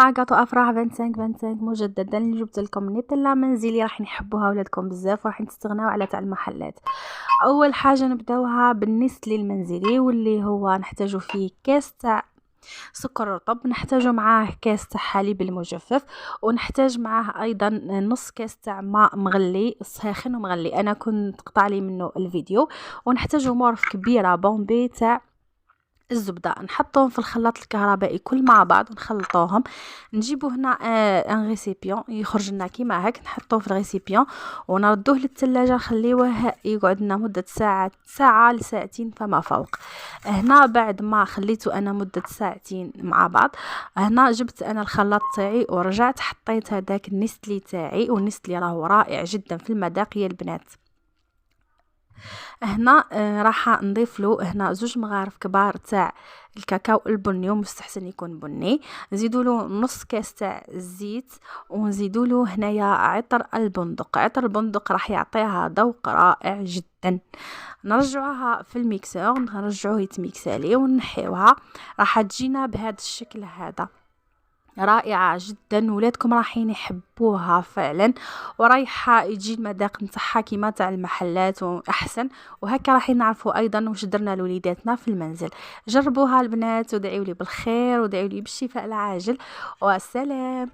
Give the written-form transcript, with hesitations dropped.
مع جاتو افراح 25 25 مجددا اللي جبت لكم نيتيلا منزلي راح يحبوها ولادكم بزاف وراح تستغناو على تاع المحلات. اول حاجه نبداوها بالنسلي المنزلي واللي هو نحتاجو فيه كاس تاع سكر رطب، نحتاج معاه كاس تاع حليب المجفف، ونحتاج معاه ايضا نص كاس تاع ماء مغلي ساخن ومغلي، انا كنت قطع لي منه الفيديو. ونحتاج مورف كبيره بومبي تاع الزبده، نحطهم في الخلاط الكهربائي كل مع بعض ونخلطوهم. نجيبو هنا ان ريسيبيون يخرج لنا كيما هاك، نحطوه في الريسيبيون ونردوه للثلاجه نخليوه يقعد لنا مده ساعه لساعتين فما فوق. هنا بعد ما خليته انا مده ساعتين مع بعض، هنا جبت انا الخلاط تاعي ورجعت حطيت هذاك النستلي تاعي، والنستلي راهو رائع جدا في المذاق يا البنات. هنا راح نضيف له هنا 2 مغارف كبار تاع الكاكاو البني ومستحسن يكون بني، نزيدوا له نص كاس تاع الزيت، ونزيدوا له هنايا عطر البندق. عطر البندق راح يعطيها ذوق رائع جدا. نرجعوها في الميكسور، نرجعوه يتميكسالي ونحيوها، راح تجينا بهذا الشكل هذا رائعة جدا، ولادكم راحين يحبوها فعلا، ورايحة يجي المذاق نتاعها كيما تاع المحلات واحسن. وهكا راح نعرفوا ايضا واش درنا لوليداتنا في المنزل. جربوها البنات ودعيوا لي بالخير ودعيوا لي بالشفاء العاجل، والسلام.